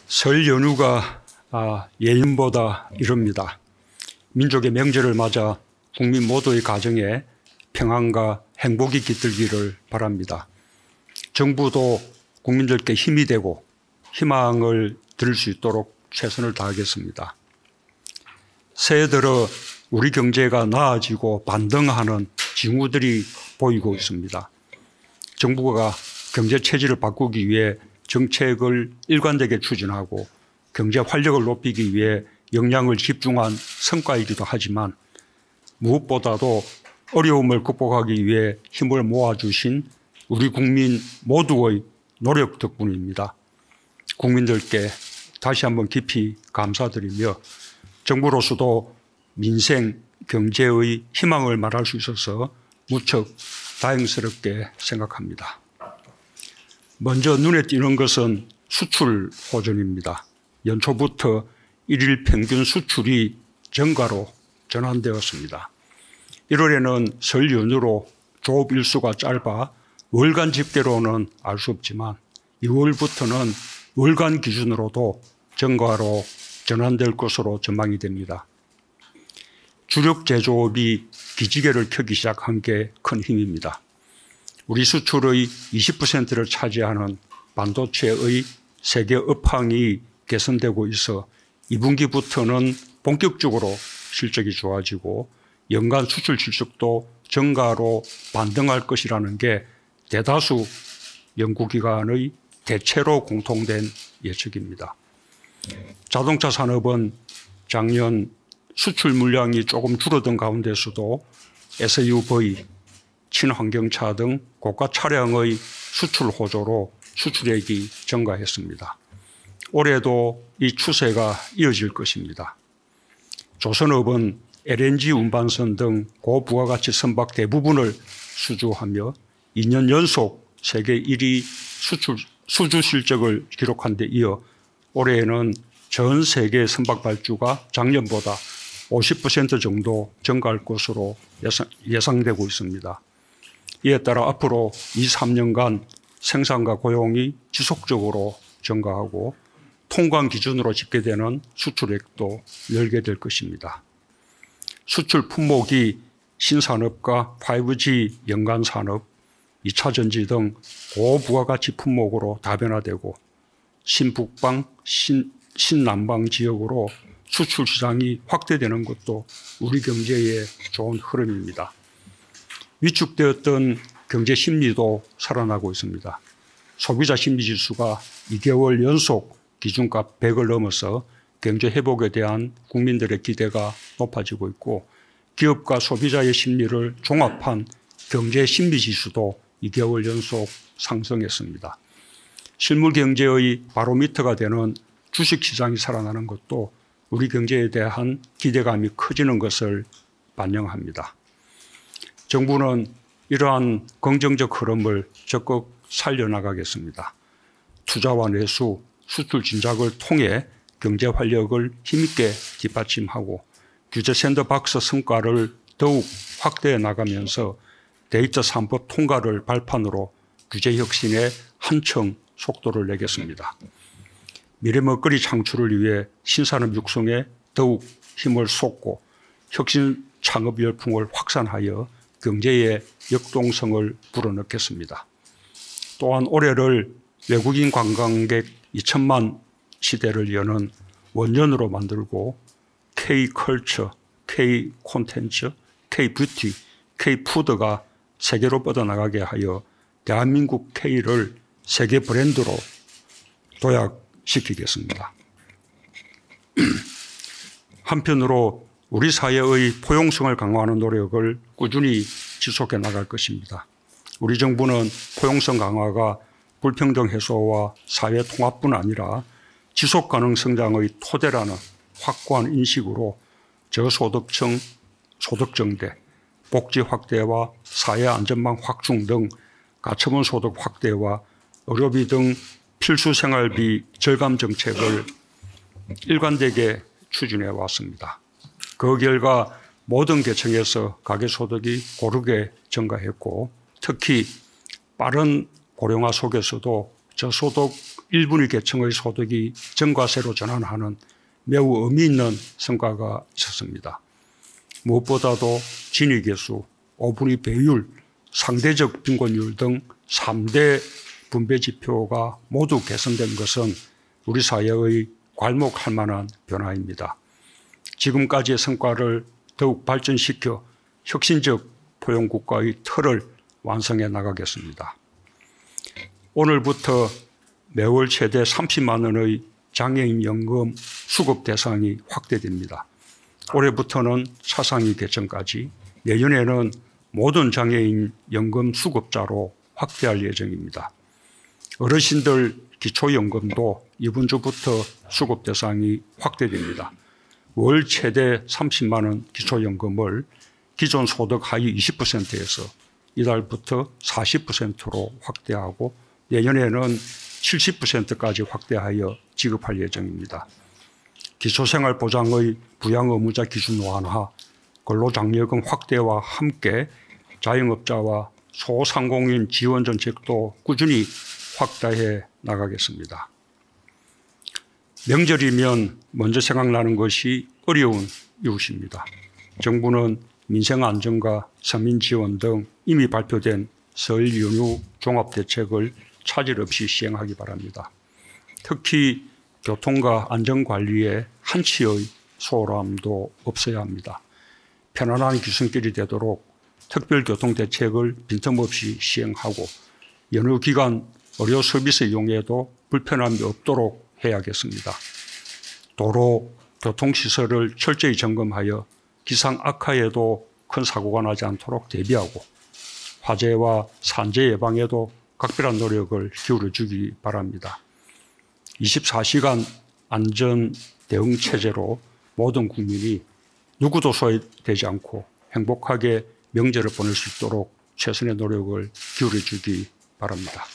설 연휴가 예년보다 이릅니다. 민족의 명절을 맞아 국민 모두의 가정에 평안과 행복이 깃들기를 바랍니다. 정부도 국민들께 힘이 되고 희망을 드릴 수 있도록 최선을 다하겠습니다. 새해 들어 우리 경제가 나아지고 반등하는 징후들이 보이고 있습니다. 정부가 경제 체질을 바꾸기 위해 정책을 일관되게 추진하고 경제 활력을 높이기 위해 역량을 집중한 성과이기도 하지만 무엇보다도 어려움을 극복하기 위해 힘을 모아주신 우리 국민 모두의 노력 덕분입니다. 국민들께 다시 한번 깊이 감사드리며 정부로서도 민생, 경제의 희망을 말할 수 있어서 무척 다행스럽게 생각합니다. 먼저 눈에 띄는 것은 수출 호전입니다. 연초부터 일일 평균 수출이 정가로 전환되었습니다. 1월에는 설 연휴로 조업 일수가 짧아 월간 집계로는 알 수 없지만 2월부터는 월간 기준으로도 정가로 전환될 것으로 전망이 됩니다. 주력 제조업이 기지개를 켜기 시작한 게 큰 힘입니다. 우리 수출의 20%를 차지하는 반도체의 세계 업황이 개선되고 있어 2분기부터는 본격적으로 실적이 좋아지고 연간 수출 실적도 정가로 반등할 것이라는 게 대다수 연구기관의 대체로 공통된 예측입니다. 자동차 산업은 작년 수출 물량이 조금 줄어든 가운데서도 SUV, 친환경차 등 고가 차량의 수출 호조로 수출액이 증가했습니다. 올해도 이 추세가 이어질 것입니다. 조선업은 LNG 운반선 등 고부가가치 선박 대부분을 수주하며 2년 연속 세계 1위 수주 실적을 기록한 데 이어 올해에는 전 세계 선박 발주가 작년보다 50% 정도 증가할 것으로 예상되고 있습니다. 이에 따라 앞으로 2, 3년간 생산과 고용이 지속적으로 증가하고 통관 기준으로 집계되는 수출액도 늘게 될 것입니다. 수출 품목이 신산업과 5G 연관 산업, 2차 전지 등 고부가가치 품목으로 다변화되고 신북방, 신남방 지역으로 수출 시장이 확대되는 것도 우리 경제의 좋은 흐름입니다. 위축되었던 경제 심리도 살아나고 있습니다. 소비자 심리지수가 2개월 연속 기준값 100을 넘어서 경제 회복에 대한 국민들의 기대가 높아지고 있고 기업과 소비자의 심리를 종합한 경제 심리지수도 2개월 연속 상승했습니다. 실물 경제의 바로미터가 되는 주식시장이 살아나는 것도 우리 경제에 대한 기대감이 커지는 것을 반영합니다. 정부는 이러한 긍정적 흐름을 적극 살려나가겠습니다. 투자와 내수, 수출 진작을 통해 경제 활력을 힘있게 뒷받침하고 규제 샌드박스 성과를 더욱 확대해 나가면서 데이터 3법 통과를 발판으로 규제 혁신에 한층 속도를 내겠습니다. 미래 먹거리 창출을 위해 신산업 육성에 더욱 힘을 쏟고 혁신 창업 열풍을 확산하여 경제의 역동성을 불어넣겠습니다. 또한 올해를 외국인 관광객 2천만 시대를 여는 원년으로 만들고 K컬처, K콘텐츠, K뷰티, K푸드가 세계로 뻗어나가게 하여 대한민국 K를 세계 브랜드로 도약시키겠습니다. 한편으로 우리 사회의 포용성을 강화하는 노력을 꾸준히 지속해 나갈 것입니다. 우리 정부는 포용성 강화가 불평등 해소와 사회 통합뿐 아니라 지속가능 성장의 토대라는 확고한 인식으로 저소득층 소득정대, 복지 확대와 사회 안전망 확충 등 가처분 소득 확대와 의료비 등 필수 생활비 절감 정책을 일관되게 추진해 왔습니다. 그 결과 모든 계층에서 가계소득이 고르게 증가했고 특히 빠른 고령화 속에서도 저소득 1분위 계층의 소득이 전과세로 전환하는 매우 의미 있는 성과가 있었습니다. 무엇보다도 진위계수, 5분위 배율, 상대적 빈곤율 등 3대 분배 지표가 모두 개선된 것은 우리 사회의 괄목할 만한 변화입니다. 지금까지의 성과를 더욱 발전시켜 혁신적 포용국가의 틀을 완성해 나가겠습니다. 오늘부터 매월 최대 30만 원의 장애인 연금 수급 대상이 확대됩니다. 올해부터는 차상위 계층까지, 내년에는 모든 장애인 연금 수급자로 확대할 예정입니다. 어르신들 기초연금도 이번 주부터 수급 대상이 확대됩니다. 월 최대 30만 원 기초연금을 기존 소득 하위 20%에서 이달부터 40%로 확대하고 내년에는 70%까지 확대하여 지급할 예정입니다. 기초생활보장의 부양 의무자 기준 완화, 근로장려금 확대와 함께 자영업자와 소상공인 지원 정책도 꾸준히 확대해 나가겠습니다. 명절이면 먼저 생각나는 것이 어려운 이웃입니다. 정부는 민생 안정과 서민 지원 등 이미 발표된 설 연휴 종합대책을 차질 없이 시행하기 바랍니다. 특히 교통과 안전관리에 한치의 소홀함도 없어야 합니다. 편안한 귀성길이 되도록 특별교통대책을 빈틈없이 시행하고 연휴 기간 의료 서비스 이용에도 불편함이 없도록 해야겠습니다. 도로, 교통시설을 철저히 점검하여 기상 악화에도 큰 사고가 나지 않도록 대비하고 화재와 산재 예방에도 각별한 노력을 기울여주기 바랍니다. 24시간 안전 대응 체제로 모든 국민이 누구도 소외되지 않고 행복하게 명절을 보낼 수 있도록 최선의 노력을 기울여주기 바랍니다.